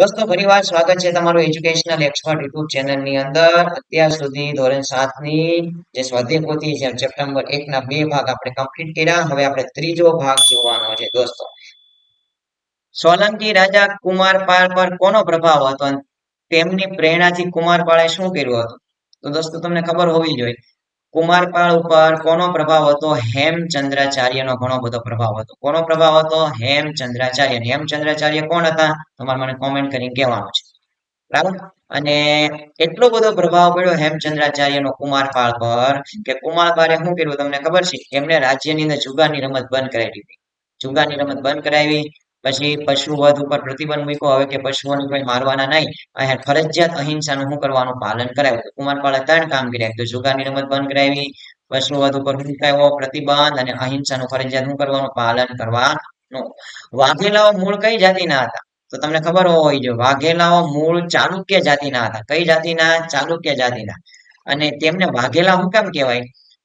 દોસ્તો ફરીવાર સ્વાગત છે તમારું એજ્યુકેશનલ એક્સપર્ટ યુટ્યુબ ચેનલની અંદર. અત્યાર સુધી ધોરણ 7 ની જે સ્વાધ્યાય પોથી છે ચેપ્ટર નંબર 1 ના બે ભાગ આપણે કમ્પ્લીટ કર્યા. હવે આપણે ત્રીજો ભાગ જોવાનો છે દોસ્તો. સોલંકી રાજા કુમારપાળ પર કોનો પ્રભાવ હતો અને તેમની પ્રેરણાથી કુમારપાળે શું કર્યું હતું? તો દોસ્તો તમને ખબર હોવી જોઈએ કુમારપાળ ઉપર કોનો પ્રભાવ હતો? હેમચંદ્રાચાર્યનો ઘણો બધો પ્રભાવ હતો. કોનો પ્રભાવ હતો? હેમચંદ્રાચાર્ય. હેમચંદ્રાચાર્ય કોણ હતા? તમારે મને કોમેન્ટ કરીને કહેવાનું છે. બરાબર. અને એટલો બધો પ્રભાવ પડ્યો હેમચંદ્રાચાર્યનો કુમારપાળ પર કે કુમારપાળે શું કર્યું તમને ખબર છે? એમને રાજ્યની અંદર જુગારની રમત બંધ કરાવી દીધી. જુગારની રમત બંધ કરાવી. પછી પશુવધ ઉપર પ્રતિબંધ મૂક્યો. હવે કે પશુઓને કોઈ મારવાના નહીં. અહીંયા ફરજિયાત અહિંસાનું શું કરવાનું પાલન કરાવ્યું. કુમારપાળે 3 કામ કર્યા. તો જુગારની રમત બંધ કરાવી, પશુવધ ઉપર મૂકાયો પ્રતિબંધ અને અહિંસાનું ફરજિયાત શું કરવાનું પાલન કરવાનું. વાઘેલાઓ મૂળ કઈ જાતિના હતા? તો તમને ખબર હોય જો વાઘેલાઓ મૂળ ચાલુક્ય જાતિના હતા. કઈ જાતિના? ચાલુક્ય જાતિના. અને તેમને વાઘેલા શું કામ કહેવાય?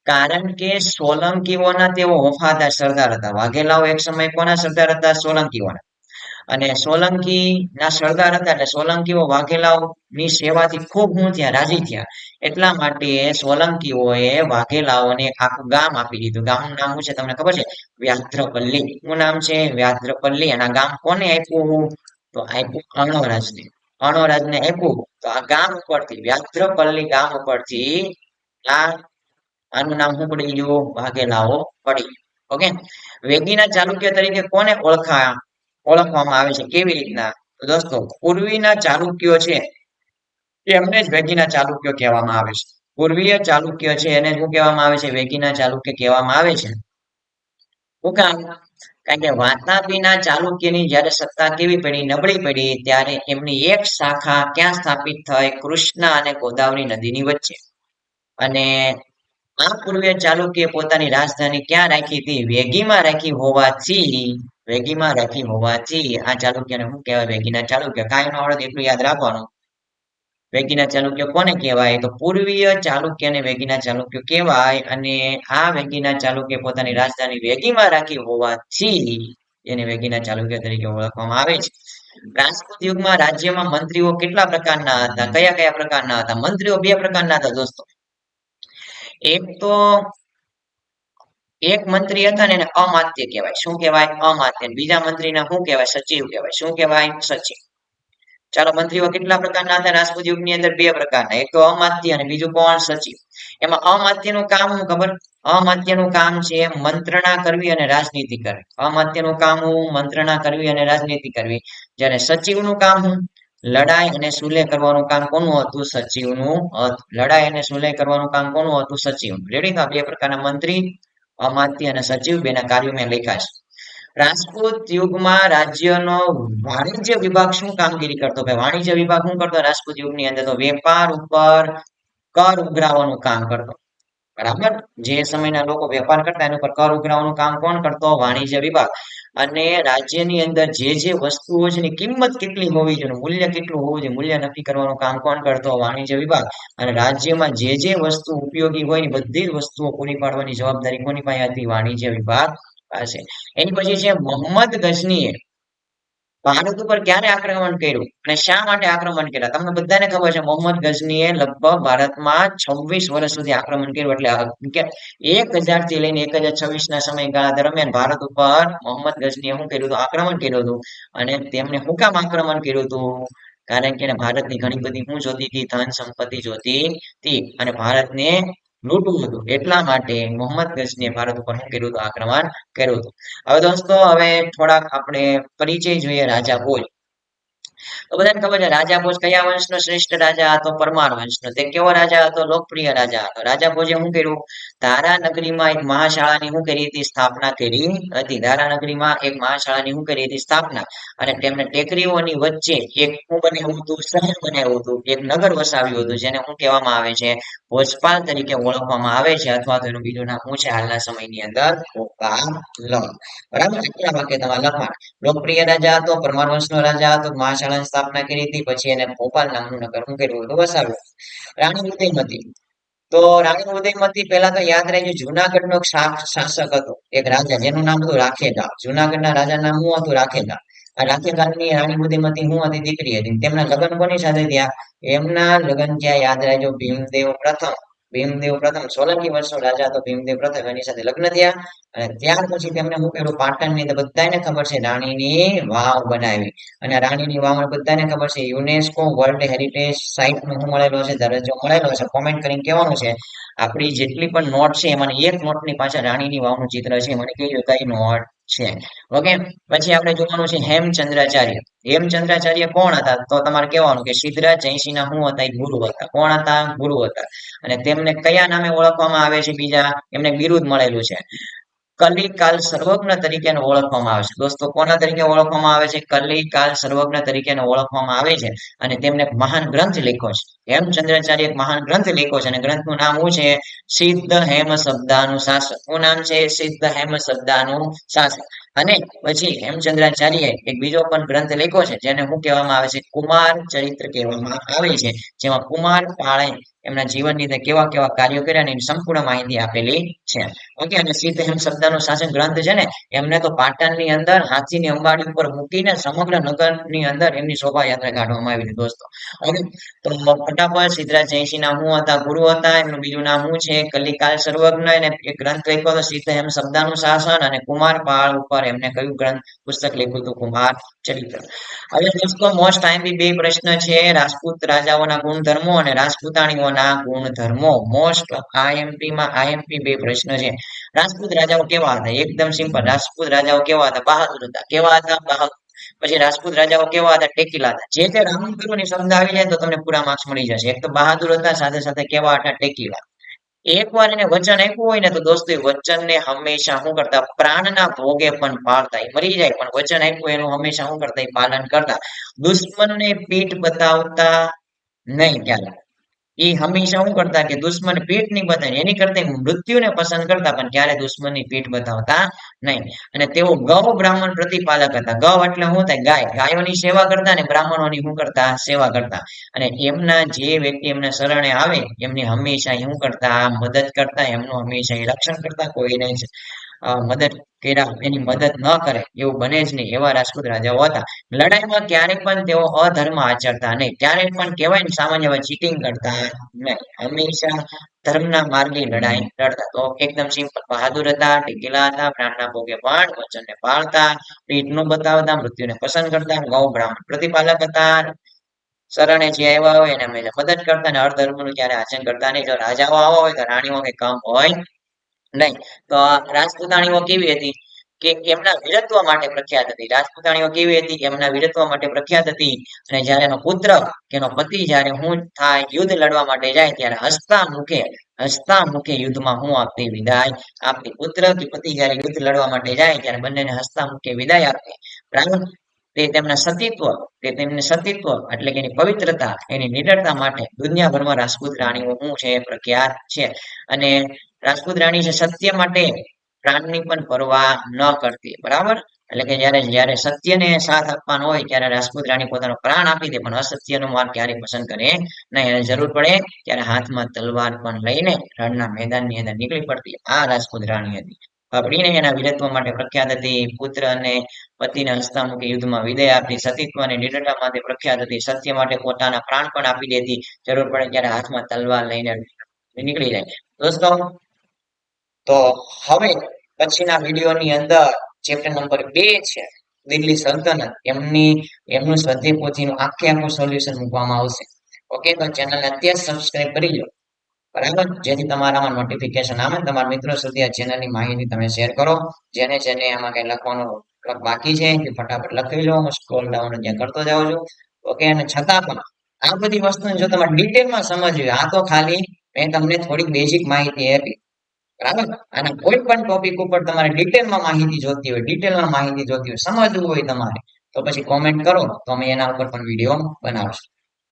કારણ કે સોલંકીઓના તેઓ વફાદાર સરદાર હતા. વાઘેલાઓ એક સમય કોના સરદાર હતા? સોલંકીઓના. અને સોલંકી ના સરદાર હતા એટલે સોલંકીઓ વાઘેલાઓ ની સેવાથી ખૂબ હું થયા, રાજી થયા. એટલા માટે સોલંકીઓએ વાઘેલાઓને આખું ગામ આપી દીધું. ગામનું નામ શું છે તમને ખબર છે? વ્યાધ્રપલ્લી. શું નામ છે? વ્યાધ્રપલ્લી. અને આ ગામ કોને આપ્યું? તો આપ્યું અણોરાજને. અણોરાજને આપ્યું. તો આ ગામ ઉપરથી વ્યાધ્રપલ્લી ગામ ઉપરથી આ આનું નામ શું પડી ગયું? વાઘેલાઓ પડી ગયું. ઓકે. વેગીના ચાલુક્ય તરીકે કોને ઓળખવામાં આવે છે? કેવી રીતના? તો દોસ્તો પૂર્વીના ચાલુક્યો છે એમને જ વેગીના ચાલુક્યો કહેવામાં આવે છે. પૂર્વીય ચાલુક્ય છે એને શું કહેવામાં આવે છે? વેગીના ચાલુક્ય કહેવામાં આવે છે. શું કામ? કારણ કે વાતાપીના ચાલુક્યની જયારે સત્તા કેવી પડી? નબળી પડી. ત્યારે એમની એક શાખા ક્યાં સ્થાપિત થઈ? કૃષ્ણા અને ગોદાવરી નદીની વચ્ચે. અને આ પૂર્વીય ચાલુક્ય પોતાની રાજધાની ક્યાં રાખી હતી? વેગીમાં રાખી હોવાથી આ ચાલુક્યને શું કહેવાય? વેગીના ચાલુક્ય. કાંઈ ન આવડે એટલું યાદ રાખવાનું. વેગીના ચાલુક્ય કોને કહેવાય? તો પૂર્વીય ચાલુક્યને વેગીના ચાલુક્ય કહેવાય. અને આ વેગીના ચાલુક્ય પોતાની રાજધાની વેગીમાં રાખી હોવાથી એને વેગીના ચાલુક્ય તરીકે ઓળખવામાં આવે છે. રાજપૂત યુગમાં રાજ્યમાં મંત્રીઓ કેટલા પ્રકારના હતા? કયા કયા પ્રકારના હતા? મંત્રીઓ 2 પ્રકારના હતા દોસ્તો. એક તો એક મંત્રી હતા ને એને અમાત્ય કહેવાય. શું કહેવાય? અમાત્ય. બીજા મંત્રીને શું કહેવાય? સચિવ કહેવાય. શું કહેવાય? સચિવ. ચાલો, મંત્રીઓ કેટલા પ્રકારના હતા રાજપૂત યુગની અંદર? 2 પ્રકારના. એક તો અમાત્ય અને બીજું કોણ? સચિવ. એમાં અમાત્યનું કામ શું ખબર? અમાત્યનું કામ છે મંત્રણા કરવી અને રાજનીતિ કરવી. અમાત્યનું કામ હું મંત્રણા કરવી અને રાજનીતિ કરવી. જ્યારે સચિવનું કામ હું લડાઈ અને સુલેહ કરવાનું કામ કોનું હતું? સચિવનું હતું. લડાઈ અને સુલેહ કરવાનું કામ કોનું હતું? સચિવનું. રેડી? તો 2 પ્રકારના મંત્રી, અમાત્ય અને સચિવ, બેના કાર્યો મેં લખ્યા છે. રાજપૂત યુગમાં રાજ્યનો વાણિજ્ય વિભાગ શું કામગીરી કરતો? ભાઈ વાણિજ્ય વિભાગ શું કરતો રાજપૂત યુગની અંદર? તો વેપાર ઉપર કર ઉઘરાવવાનું કામ કરતો. બરાબર. જે સમયના લોકો વેપાર કરતા એના પર કર ઉઘરાવવાનું કામ કોણ કરતો? વાણિજ્ય વિભાગ. અને રાજ્યની અંદર જે વસ્તુઓ છે એની કિંમત કેટલી હોવી જોઈએ, મૂલ્ય કેટલું હોવું જોઈએ, મૂલ્ય નક્કી કરવાનું કામ કોણ કરતો? વાણિજ્ય વિભાગ. અને રાજ્યમાં જે વસ્તુ ઉપયોગી હોય એની બધી જ વસ્તુઓ પૂરી પાડવાની જવાબદારી કોની પાસે હતી? વાણિજ્ય વિભાગ પાસે. એની પછી છે મોહમ્મદ ગઝનીએ ભારત ઉપર ક્યારે આક્રમણ કર્યું અને શા માટે આક્રમણ કર્યા? તમને બધાને ખબર છે મોહમ્મદ ગઝનીએ લગભગ ભારતમાં 26 વર્ષ સુધી આક્રમણ કર્યું. એટલે કે 1000 થી લઈને 1026 ના સમયગાળા દરમિયાન ભારત ઉપર મોહમ્મદ ગઝનીએ શું કર્યું હતું? આક્રમણ કર્યું હતું. અને તેમને શું કામ આક્રમણ કર્યું હતું? કારણ કે એને ભારતની ઘણી બધી શું જોતી હતી? ધન સંપત્તિ જોતી હતી અને ભારતને લૂંટવું હતું. એટલા માટે મોહમ્મદ ગઝનીએ ભારત ઉપર શું કર્યું હતું? આક્રમણ કર્યું હતું. હવે દોસ્તો હવે થોડાક આપણે પરિચય જોઈએ રાજા ભોજ. તો બધાને ખબર છે રાજા ભોજ કયા વંશનો શ્રેષ્ઠ રાજા હતો? પરમાર વંશનો. તે કેવો રાજા હતો? લોકપ્રિય રાજા હતો. રાજા ભોજે શું કર્યું? ધારા નગરીમાં એક મહાશાળાની શું કરી હતી? સ્થાપના કરી હતી. ધારા નગરીમાં એક મહાશાળાની શું કરી હતી? સ્થાપના. અને તેમને ટેકરીઓની વચ્ચે એક શું બનાવ્યું હતું? શહેર બનાવ્યું હતું. એક નગર વસાવ્યું હતું જેને શું કહેવામાં આવે છે? ભોજપાલ તરીકે ઓળખવામાં આવે છે. અથવા તો એનું બીજું નામ શું છે હાલના સમયની અંદર? ભોપાલ. બરાબર. આટલા વાક્ય તમારે લખવાના. લોકપ્રિય રાજા હતો, પરમાર વંશનો રાજા હતો, મહાશાળાની સ્થાપના કરી હતી. પછી એને ભોપાલ નામનું નગર શું કર્યું હતું? વસાવ્યું. રાણી ઉદયમતી. તો રાણી ઉદયમતી પહેલા તો યાદ રાખજો જુનાગઢ નો શાસક હતો. એક રાજા જેનું નામ હતું રાખેદા. જુનાગઢના રાજા નામ શું હતું? રાખેદા. આ રાત્રિકાળની રાણી બુદ્ધિમતી હું હતી દીકરી હતી તેમના લગ્ન કોની સાથે થયા એમના લગ્ન થયા યાદ રાખજો ભીમદેવ પ્રથમ 16 વર્ષનો રાજા હતો ભીમદેવ પ્રથમ એની સાથે લગ્ન થયા અને ત્યાર પછી તેમને શું કર્યું પાટણની અંદર બધાને ખબર છે રાણીની વાવ બનાવી અને રાણીની વાવ બધાને ખબર છે યુનેસ્કો વર્લ્ડ હેરિટેજ સાઇટ નો શું મળેલો છે દરજ્જો મળેલો છે કોમેન્ટ કરીને કહેવાનું છે આપણી જેટલી પણ નોટ છે એમાંની એક નોટની પાછળ રાણીની વાવનું ચિત્ર છે મને કહેજો કઈ નોટ છે ઓકે પછી આપણે જોવાનું છે હેમચંદ્રાચાર્ય કોણ હતા તો તમારે કહેવાનું કે સિદ્ધરાજ જયસિંહના શું હતા એ ગુરુ હતા કોણ હતા ગુરુ હતા અને તેમને કયા નામે ઓળખવામાં આવે છે બીજા એમને બિરુદ મળેલું છે કલિકાલ સર્વજ્ઞ તરીકે ઓળખવામાં આવે છે દોસ્તો કોના તરીકે ઓળખવામાં આવે છે કલિકાલ સર્વજ્ઞ તરીકે ઓળખવામાં આવે છે અને તેમને એક મહાન ગ્રંથ લખ્યો છે હેમચંદ્રાચાર્ય એક મહાન ગ્રંથ લખ્યો છે અને ગ્રંથનું નામ શું છે સિદ્ધ હેમ શબ્દાનું શાસન શું નામ છે સિદ્ધ હેમ શબ્દાનું શાસન અને પછી હેમચંદ્રાચાર્ય એક બીજો પણ ગ્રંથ લખ્યો છે જેને શું કહેવામાં આવે છે કુમાર ચરિત્ર કહેવામાં આવે છે જેમાં કુમાર પાળે એમના જીવનની અંદર કેવા કેવા કાર્યો કર્યા એની સંપૂર્ણ માહિતી આપેલી છે ઓકે અને સિદ્ધ હેમ શબ્દનું શાસન ગ્રંથ છે ને એમને તો પાટણની અંદર હાથીની અંબાડી ઉપર મૂકીને સમગ્ર નગરની અંદર એમની શોભાયાત્રા કાઢવામાં આવી હતી દોસ્તો ઓકે તો ફટાફટ સિદ્ધરાજ જયસિંહના શું હતા ગુરુ હતા એમનું બીજું નામ શું છે કલિકાલ સર્વજ્ઞ એને એક ગ્રંથ લખ્યો હતો સિદ્ધ હેમ શબ્દનું શાસન અને કુમાર પાળ ઉપર એમને કયું ગ્રંથ પુસ્તક લખ્યું હતું કુમાર ચરિત્ર હવે દોસ્તો મોસ્ટ ટાઈમ બે પ્રશ્ન છે રાજપૂત રાજાઓના ગુણધર્મો અને રાજપૂતાણીઓના ગુણધર્મો મોસ્ટ આઈએમપી બે પ્રશ્ન છે રાજપૂત રાજાઓ કેવા હતા એકદમ સિમ્પલ રાજપૂત રાજાઓ કેવા હતા બહાદુર હતા કેવા હતા બહાદુર પછી રાજપૂત રાજાઓ કેવા હતા ટેકીલા હતા જે તે રામકૃષ્ણની શબ્દ આવી જાય તો તમને પૂરા માર્ક્સ મળી જશે એક તો બહાદુર હતા સાથે સાથે કેવા હતા ટેકીલા એકવાર એને વચન આપ્યું હોય ને તો દોસ્તો એ વચનને હંમેશા શું કરતા પ્રાણના ભોગે પણ પાળતા એ મરી જાય પણ વચન આપ્યું એનું હંમેશા શું કરતા એ પાલન કરતા દુશ્મનને પીઠ બતાવતા નહીં ક્યારે એ હંમેશા શું કરતા કે દુશ્મન પીઠ નહીં બતાવે એની કરતા મૃત્યુને પસંદ કરતા પણ ક્યારે દુશ્મનની પીઠ બતાવતા નહીં અને તેઓ ગૌ બ્રાહ્મણ પ્રતિપાલક હતા ગૌ એટલે શું થાય ગાય ગાયોની સેવા કરતા અને બ્રાહ્મણોની શું કરતા સેવા કરતા અને એમના જે વ્યક્તિ એમના શરણે આવે એમની હંમેશા શું કરતા મદદ કરતા એમનું હંમેશા રક્ષણ કરતા કોઈને મદદ કર્યા એની મદદ ન કરે એવું બને જ નહીં એવા રાજપૂત રાજાઓ હતા લડાઈમાં ક્યારેય પણ તેઓ અધર્મ આચરતા નહીં ક્યારેય પણ કહેવાય ને સામાન્ય ચીટિંગ કરતા નહીં હંમેશા ધર્મના માર્ગે લડાઈ લડતા તો એકદમ સિમ્પલ બહાદુર હતા ટીકેલા હતા પ્રાણના ભોગે પણ વચનને પાળતા પીઠ નું બતાવતા મૃત્યુને પસંદ કરતા ગૌ બ્રાહ્મણ પ્રતિપાલક હતા શરણે જે આવ્યા હોય એને મદદ કરતા અને અર્ધર્મ નું ક્યારે આચરણ કરતા નહીં જો રાજાઓ આવા હોય તો રાણીઓ કઈ કામ હોય નહીં તો રાજપૂતાણીઓ કેવી હતી કે એમના વીરત્વ માટે પ્રખ્યાત હતી રાજપૂતાણીઓ કેવી હતી એમના વીરત્વ માટે પ્રખ્યાત હતી અને જયારે એનો પુત્ર કે એનો પતિ જયારે હું થાય યુદ્ધ લડવા માટે જાય ત્યારે હસતા મુખે યુદ્ધમાં હું આપતી વિદાય આપતી પુત્ર કે પતિ જયારે યુદ્ધ લડવા માટે જાય ત્યારે બંનેને હસતા મુખે વિદાય આપતી બરાબર તેમને સતીત્વ એટલે કે એની પવિત્રતા એની નિડરતા માટે દુનિયાભરમાં રાજપૂત રાણીઓ શું છે પ્રખ્યાત છે અને રાજપૂત રાણી છે સત્ય માટે પ્રાણની પણ પરવા ન કરતી બરાબર એટલે કે જયારે જયારે સત્યને સાથ આપવાનો હોય ત્યારે રાજપૂત રાણી પોતાનો પ્રાણ આપી દે પણ અસત્યનો માર્ગ ક્યારેય પસંદ કરે નહીં અને જરૂર પડે ત્યારે હાથમાં તલવાર પણ લઈને રણના મેદાનની અંદર નીકળી પડતી આ રાજપૂત રાણી હતી આપડીને એના વીરત્વ માટે પ્રખ્યાત હતી પુત્ર અને પતિને હસતા મૂકી યુદ્ધમાં વિદાય આપતી સતીત્વ અને નિડરતા માટે પ્રખ્યાત હતી સત્ય માટે પોતાના પ્રાણ પણ આપી દેતી જરૂર પડે ત્યારે હાથમાં તલવાર લઈને નીકળી જાય દોસ્તો તો હવે પછીના વિડીયોની અંદર ચેપ્ટર નંબર 2 છે દિલ્હી સલ્તનત એમનું સ્વાધ્યાય પોથીનું આખું સોલ્યુશન મૂકવામાં આવશે ઓકે તો ચેનલને અત્યારે સબસ્ક્રાઇબ કરી લો બરાબર જેથી તમારામાં નોટિફિકેશન આવે તમારા મિત્રો સુધી આ ચેનલની માહિતી તમે શેર કરો જેને આમાં કઈ લખવાનું બાકી છે કે ફટાફટ લખી લો હું સ્ક્રોલ ડાઉન ત્યાં કરતો જાઉં છું ઓકે અને છતાં પણ આ બધી વસ્તુને જો તમારે ડિટેલમાં સમજવી આ તો ખાલી મેં તમને થોડીક બેઝિક માહિતી આપી બરાબર અને કોઈ પણ ટોપિક ઉપર તમારે ડિટેલમાં માહિતી જોતી હોય સમજવું હોય તમારે તો પછી કોમેન્ટ કરો તો અમે એના ઉપર પણ વિડીયો બનાવશું